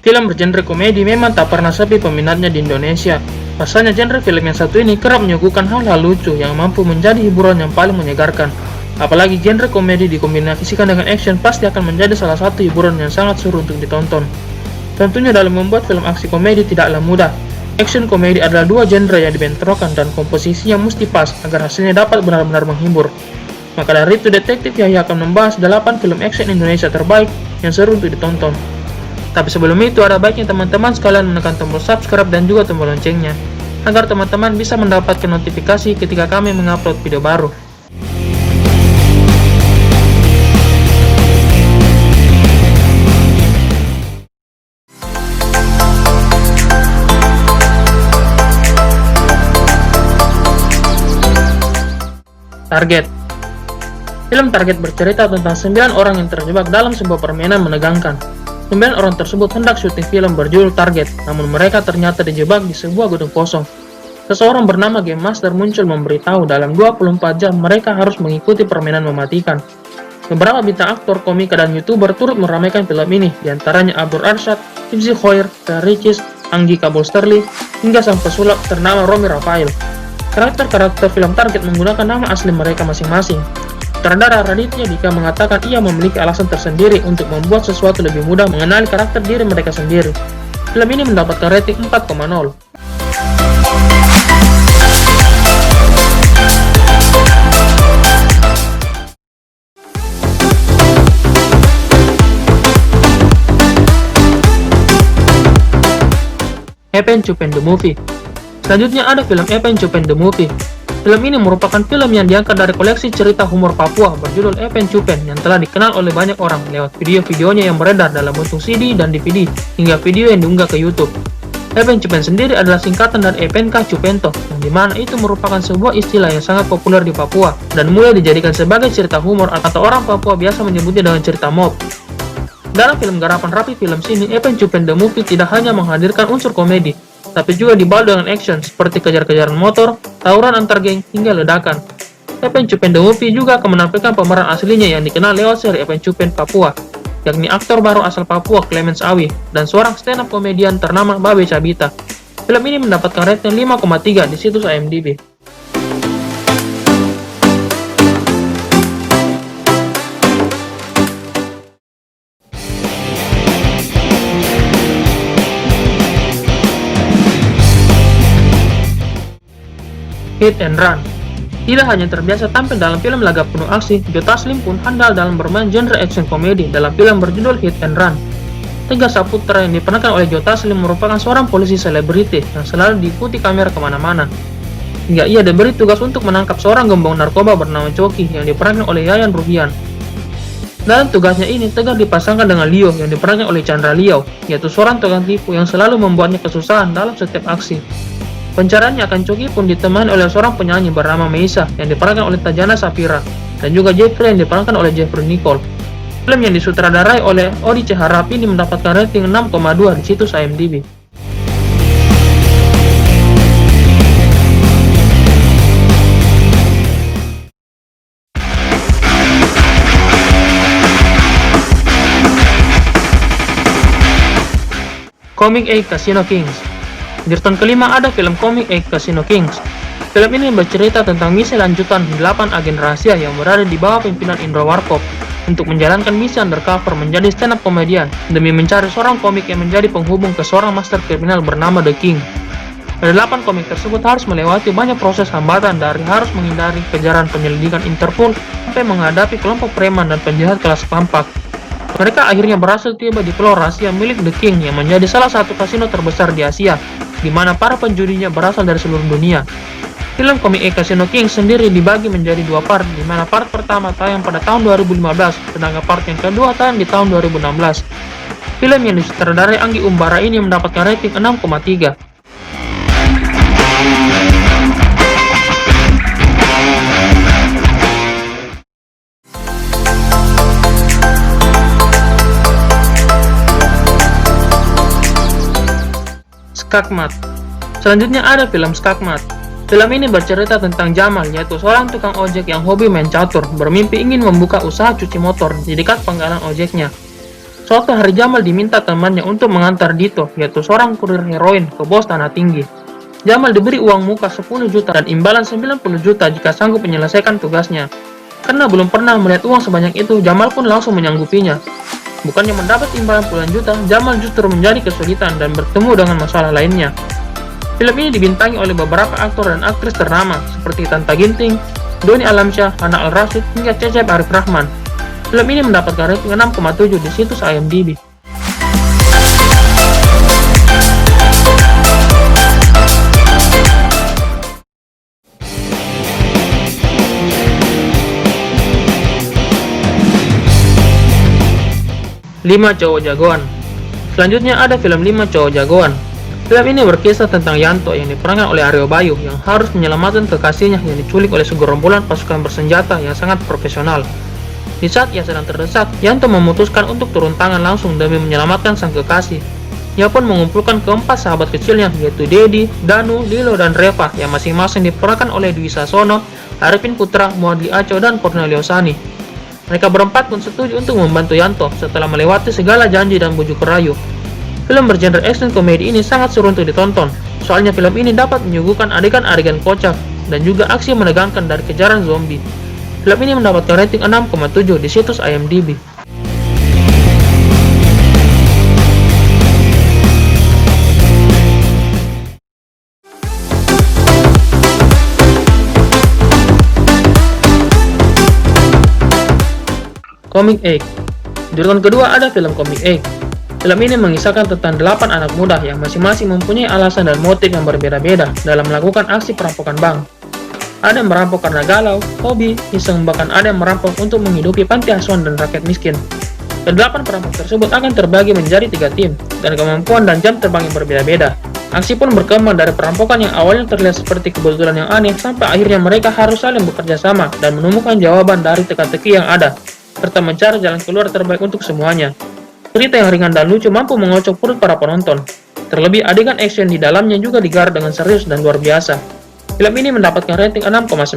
Film bergenre komedi memang tak pernah sepi peminatnya di Indonesia. Pasalnya genre film yang satu ini kerap menyuguhkan hal-hal lucu yang mampu menjadi hiburan yang paling menyegarkan. Apalagi genre komedi dikombinasikan dengan action pasti akan menjadi salah satu hiburan yang sangat seru untuk ditonton. Tentunya dalam membuat film aksi komedi tidaklah mudah. Action komedi adalah dua genre yang dibentrokan dan komposisinya mesti pas agar hasilnya dapat benar-benar menghibur. Maka dari itu Detektif Yahya akan membahas 8 film action Indonesia terbaik yang seru untuk ditonton. Tapi sebelum itu ada baiknya teman-teman sekalian menekan tombol subscribe dan juga tombol loncengnya agar teman-teman bisa mendapatkan notifikasi ketika kami mengupload video baru. Target. Film Target bercerita tentang 9 orang yang terjebak dalam sebuah permainan menegangkan. 9 orang tersebut hendak syuting film berjudul Target, namun mereka ternyata dijebak di sebuah gedung kosong. Seseorang bernama Game Master muncul memberitahu dalam 24 jam mereka harus mengikuti permainan mematikan. Beberapa bintang aktor, komika, dan YouTuber turut meramaikan film ini, diantaranya Abdur Arsyad, Hifzi Khoir, Ricis, Anggi Kabul-Sterli, hingga sang pesulap ternama Romi Rafael. Karakter-karakter film Target menggunakan nama asli mereka masing-masing. Sutradara Raditya Dika mengatakan ia memiliki alasan tersendiri untuk membuat sesuatu lebih mudah mengenali karakter diri mereka sendiri. Film ini mendapatkan rating 4,0. Epen Cupen The Movie. Selanjutnya ada film Epen Cupen The Movie. Film ini merupakan film yang diangkat dari koleksi cerita humor Papua berjudul Epen Cupen yang telah dikenal oleh banyak orang lewat video-videonya yang beredar dalam bentuk CD dan DVD hingga video yang diunggah ke YouTube. Epen Cupen sendiri adalah singkatan dari EPNK Cupento, yang dimana itu merupakan sebuah istilah yang sangat populer di Papua dan mulai dijadikan sebagai cerita humor atau orang Papua biasa menyebutnya dengan cerita mob. Dalam film garapan Rapi Film ini, Epen Cupen The Movie tidak hanya menghadirkan unsur komedi, tapi juga dibalut dengan action seperti kejar-kejaran motor, tawuran antar geng, hingga ledakan. Epen Cupen The Movie juga akan menampilkan pemeran aslinya yang dikenal lewat seri Epen Cupen Papua, yakni aktor baru asal Papua Clemens Awi dan seorang stand-up komedian ternama Babe Cabita. Film ini mendapatkan rating 5,3 di situs IMDb. Hit and Run. Tidak hanya terbiasa tampil dalam film laga penuh aksi, Joe Taslim pun handal dalam bermain genre action komedi dalam film berjudul Hit and Run. Tegas Saputra yang diperankan oleh Joe Taslim merupakan seorang polisi selebriti yang selalu diikuti kamera kemana-mana. Hingga ia diberi tugas untuk menangkap seorang gembong narkoba bernama Coki yang diperankan oleh Yayan Ruhian. Dalam tugasnya ini, Tegas dipasangkan dengan Leo yang diperankan oleh Chandra Liao, yaitu seorang tukang tipu yang selalu membuatnya kesusahan dalam setiap aksi. Pencariannya akan Coki pun ditemani oleh seorang penyanyi bernama Meisa yang diperankan oleh Tajana Sapira dan juga Jeffrey yang diperankan oleh Jeffrey Nicole. Film yang disutradarai oleh Odi C. Harap ini mendapatkan rating 6,2 di situs IMDb. Comic 8 Casino Kings. Di tahun kelima ada film Comic 8 Casino Kings. Film ini bercerita tentang misi lanjutan 8 agen rahasia yang berada di bawah pimpinan Indro Warkop untuk menjalankan misi undercover menjadi stand-up komedian demi mencari seorang komik yang menjadi penghubung ke seorang master kriminal bernama The King. Pada 8 komik tersebut harus melewati banyak proses hambatan dari harus menghindari kejaran penyelidikan Interpol sampai menghadapi kelompok preman dan penjahat kelas keempat. Mereka akhirnya berhasil tiba di pulau rahasia milik The King yang menjadi salah satu kasino terbesar di Asia, di mana para penjudinya berasal dari seluruh dunia. Film Comic 8 Casino Kings sendiri dibagi menjadi 2 part, di mana part pertama tayang pada tahun 2015, sedangkan part yang kedua tayang di tahun 2016. Film yang disutradarai Anggi Umbara ini mendapatkan rating 6,3. Skakmat. Selanjutnya ada film Skakmat. Film ini bercerita tentang Jamal, yaitu seorang tukang ojek yang hobi main catur, bermimpi ingin membuka usaha cuci motor di dekat pangkalan ojeknya. Suatu hari Jamal diminta temannya untuk mengantar Dito, yaitu seorang kurir heroin, ke bos Tanah Tinggi. Jamal diberi uang muka 10 juta dan imbalan 90 juta jika sanggup menyelesaikan tugasnya. Karena belum pernah melihat uang sebanyak itu, Jamal pun langsung menyanggupinya. Bukannya mendapat imbalan puluhan juta, Jamal justru menjadi kesulitan dan bertemu dengan masalah lainnya. Film ini dibintangi oleh beberapa aktor dan aktris ternama seperti Tanta Ginting, Doni Alamsyah, Hana Al-Rashid, hingga Cecep Arif Rahman. Film ini mendapatkan rating 6,7 di situs IMDb. Lima Cowok Jagoan. Selanjutnya ada film 5 Cowok Jagoan. Film ini berkisah tentang Yanto yang diperankan oleh Aryo Bayu yang harus menyelamatkan kekasihnya yang diculik oleh segerombolan pasukan bersenjata yang sangat profesional. Di saat ia sedang terdesak, Yanto memutuskan untuk turun tangan langsung demi menyelamatkan sang kekasih. Ia pun mengumpulkan keempat sahabat kecilnya yaitu Dedi, Danu, Lilo, dan Reva yang masing-masing diperankan oleh Dwi Sasono, Arifin Putra, Muadli Aco, dan Cornelio Sani. Mereka berempat pun setuju untuk membantu Yanto setelah melewati segala janji dan bujuk rayu. Film bergenre action komedi ini sangat seru untuk ditonton, soalnya film ini dapat menyuguhkan adegan-adegan kocak dan juga aksi menegangkan dari kejaran zombie. Film ini mendapatkan rating 6,7 di situs IMDb. Coming Egg. Di urutan kedua ada film Coming Egg. Film ini mengisahkan tentang 8 anak muda yang masing-masing mempunyai alasan dan motif yang berbeda-beda dalam melakukan aksi perampokan bank. Ada yang merampok karena galau, hobi, iseng, bahkan ada yang merampok untuk menghidupi panti asuhan dan rakyat miskin. Kedelapan perampok tersebut akan terbagi menjadi 3 tim, dan kemampuan dan jam terbang yang berbeda-beda. Aksi pun berkembang dari perampokan yang awalnya terlihat seperti kebetulan yang aneh, sampai akhirnya mereka harus saling bekerja sama dan menemukan jawaban dari teka-teki yang ada, serta mencari jalan keluar terbaik untuk semuanya. Cerita yang ringan dan lucu mampu mengocok perut para penonton. Terlebih adegan action di dalamnya juga digarap dengan serius dan luar biasa. Film ini mendapatkan rating 6,9.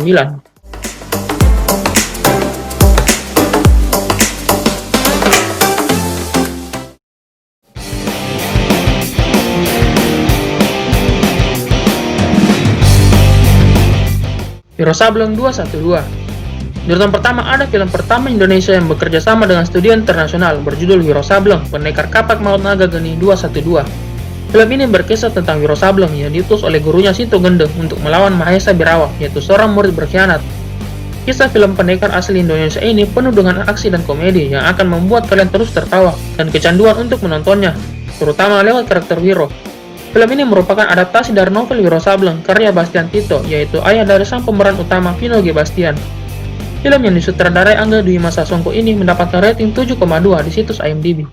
Wiro Sableng 212. Di urutan pertama ada film pertama Indonesia yang bekerja sama dengan studio internasional berjudul Wiro Sableng, Pendekar Kapak Maut Naga Geni 212. Film ini berkisah tentang Wiro Sableng yang diutus oleh gurunya Sito Gendeng untuk melawan Mahesa Birawa, yaitu seorang murid berkhianat. Kisah film pendekar asli Indonesia ini penuh dengan aksi dan komedi yang akan membuat kalian terus tertawa dan kecanduan untuk menontonnya, terutama lewat karakter Wiro. Film ini merupakan adaptasi dari novel Wiro Sableng karya Bastian Tito, yaitu ayah dari sang pemeran utama Vino G. Bastian. Film yang disutradarai Angga Dwi Masa Songko ini mendapatkan rating 7,2 di situs IMDb.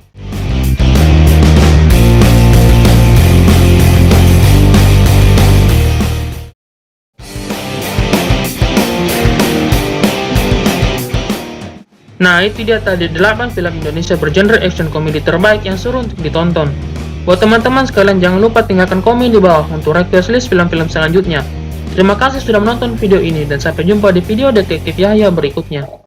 Nah, itu dia tadi 8 film Indonesia bergenre action komedi terbaik yang seru untuk ditonton. Buat teman-teman sekalian, jangan lupa tinggalkan komen di bawah untuk request list film-film selanjutnya. Terima kasih sudah menonton video ini dan sampai jumpa di video Detektif Yahya berikutnya.